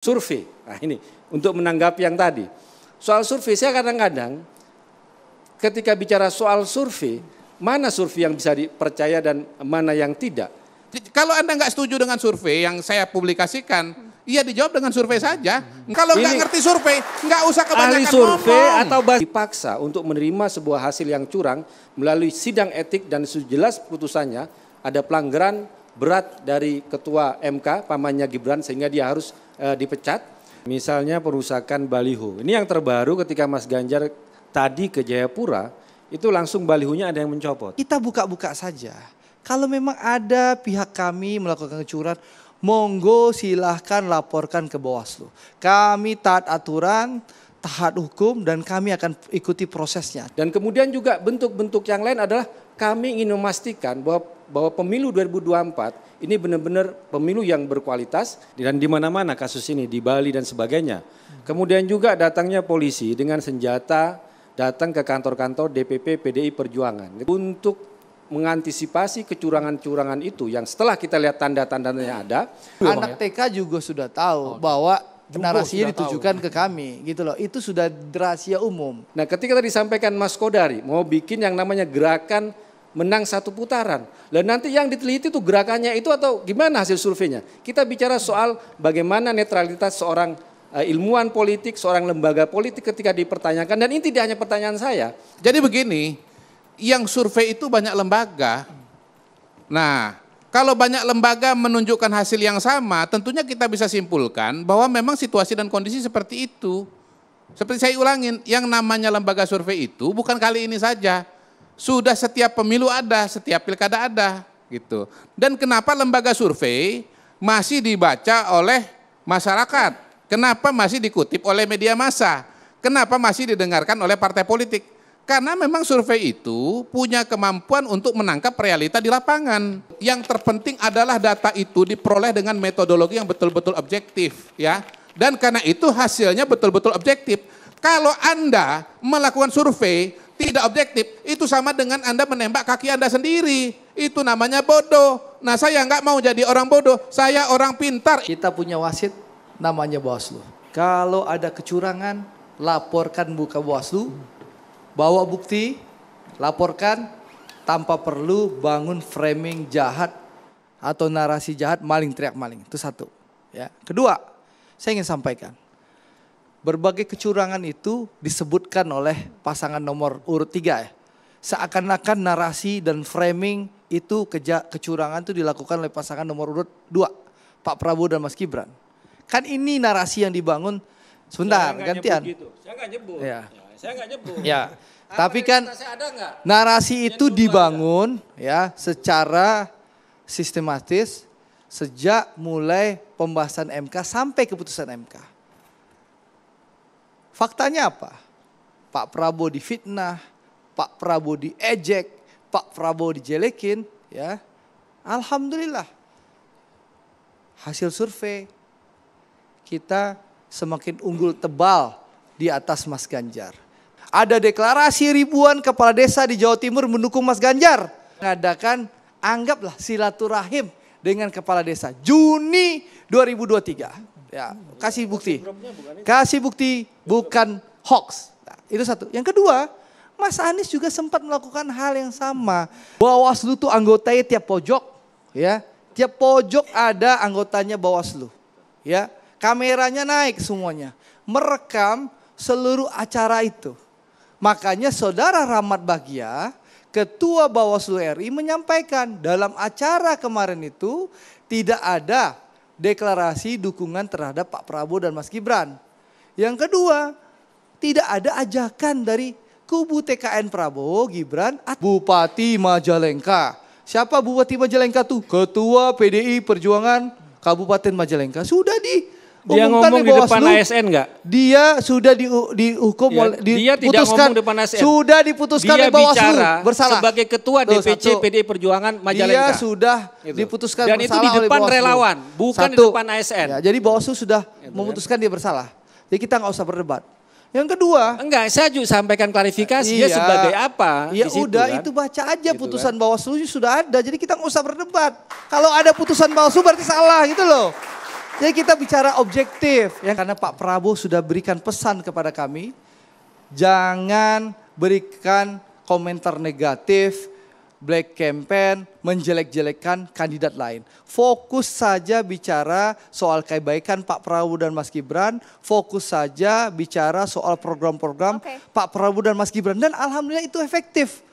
Survei, nah ini untuk menanggapi yang tadi. Soal survei saya kadang-kadang ketika bicara soal survei, mana survei yang bisa dipercaya dan mana yang tidak. Kalau Anda nggak setuju dengan survei yang saya publikasikan, iya dijawab dengan survei saja. Kalau nggak ngerti survei, nggak usah kebanyakan ahli survei ngomong. atau dipaksa untuk menerima sebuah hasil yang curang melalui sidang etik dan jelas putusannya ada pelanggaran berat dari ketua MK pamannya Gibran sehingga dia harus dipecat. Misalnya perusakan baliho. Ini yang terbaru ketika Mas Ganjar tadi ke Jayapura itu langsung balihonya ada yang mencopot. Kita buka-buka saja. Kalau memang ada pihak kami melakukan kecurangan, monggo silahkan laporkan ke Bawaslu. Kami taat aturan, taat hukum dan kami akan ikuti prosesnya. Dan kemudian juga bentuk-bentuk yang lain adalah kami ingin memastikan bahwa pemilu 2024 ini benar-benar pemilu yang berkualitas dan di mana-mana kasus ini di Bali dan sebagainya. Kemudian juga datangnya polisi dengan senjata datang ke kantor-kantor DPP PDI Perjuangan untuk mengantisipasi kecurangan-curangan itu yang setelah kita lihat tanda-tandanya ada. Anak TK juga sudah tahu bahwa narasinya ditujukan ke kami gitu loh. Itu sudah rahasia umum. Nah ketika tadi disampaikan Mas Kodari mau bikin yang namanya gerakan menang satu putaran. Dan nanti yang diteliti itu gerakannya itu atau gimana hasil surveinya. Kita bicara soal bagaimana netralitas seorang ilmuwan politik, seorang lembaga politik ketika dipertanyakan. Dan ini tidak hanya pertanyaan saya. Jadi begini, yang survei itu banyak lembaga. Nah, kalau banyak lembaga menunjukkan hasil yang sama, tentunya kita bisa simpulkan bahwa memang situasi dan kondisi seperti itu. Seperti saya ulangin, yang namanya lembaga survei itu bukan kali ini saja. Sudah setiap pemilu ada, setiap pilkada ada gitu. Dan kenapa lembaga survei masih dibaca oleh masyarakat? Kenapa masih dikutip oleh media massa? Kenapa masih didengarkan oleh partai politik? Karena memang survei itu punya kemampuan untuk menangkap realita di lapangan. Yang terpenting adalah data itu diperoleh dengan metodologi yang betul-betul objektif, ya. Dan karena itu hasilnya betul-betul objektif. Kalau Anda melakukan survei tidak objektif, itu sama dengan Anda menembak kaki Anda sendiri. Itu namanya bodoh. Nah saya nggak mau jadi orang bodoh, saya orang pintar. Kita punya wasit namanya Bawaslu. Kalau ada kecurangan, laporkan buka Bawaslu. Bawa bukti, laporkan tanpa perlu bangun framing jahat atau narasi jahat maling teriak maling. Itu satu. Ya. Kedua, saya ingin sampaikan. Berbagai kecurangan itu disebutkan oleh pasangan nomor urut 3 ya. Seakan-akan narasi dan framing itu kecurangan itu dilakukan oleh pasangan nomor urut 2. Pak Prabowo dan Mas Gibran. Kan ini narasi yang dibangun. Sebentar, gantian. Saya nggak nyebut. Ya. Saya nggak nyebut. Ya. Tapi kan narasi itu dibangun ya secara sistematis sejak mulai pembahasan MK sampai keputusan MK. Faktanya apa? Pak Prabowo difitnah, Pak Prabowo diejek, Pak Prabowo dijelekin, ya. Alhamdulillah. Hasil survei kita semakin unggul tebal di atas Mas Ganjar. Ada deklarasi ribuan kepala desa di Jawa Timur mendukung Mas Ganjar. Mengadakan anggaplah silaturahim dengan kepala desa Juni 2023. Ya, kasih bukti. Kasih bukti bukan hoax. Nah, itu satu. Yang kedua, Mas Anies juga sempat melakukan hal yang sama. Bawaslu tuh anggotanya tiap pojok, ya. Tiap pojok ada anggotanya Bawaslu. Ya, kameranya naik semuanya. Merekam seluruh acara itu. Makanya Saudara Rahmat Bagja, Ketua Bawaslu RI menyampaikan dalam acara kemarin itu tidak ada deklarasi dukungan terhadap Pak Prabowo dan Mas Gibran. Yang kedua, tidak ada ajakan dari kubu TKN Prabowo, Gibran, Bupati Majalengka. Siapa Bupati Majalengka tuh? Ketua PDI Perjuangan Kabupaten Majalengka. Sudah dia ngomong di depan ASN enggak? Dia sudah dihukum dia tidak ngomong di depan ASN. Sudah diputuskan oleh Bawaslu bersalah. Sebagai ketua DPC PDI Perjuangan Majalengka. Dia sudah diputuskan dan bersalah. Dan itu di depan relawan, bukan di depan ASN. Ya, jadi Bawaslu sudah memutuskan dia bersalah. Jadi kita nggak usah berdebat. Yang kedua, enggak, saya juga sampaikan klarifikasi dia sebagai apa? Ya udah kan? Itu baca aja gitu putusan Bawaslu sudah ada. Jadi kita nggak usah berdebat. Kalau ada putusan Bawaslu berarti salah gitu loh. Jadi kita bicara objektif. Ya, karena Pak Prabowo sudah berikan pesan kepada kami. Jangan berikan komentar negatif, black campaign, menjelek-jelekan kandidat lain. Fokus saja bicara soal kebaikan Pak Prabowo dan Mas Gibran. Fokus saja bicara soal program-program Pak Prabowo dan Mas Gibran. Dan alhamdulillah itu efektif.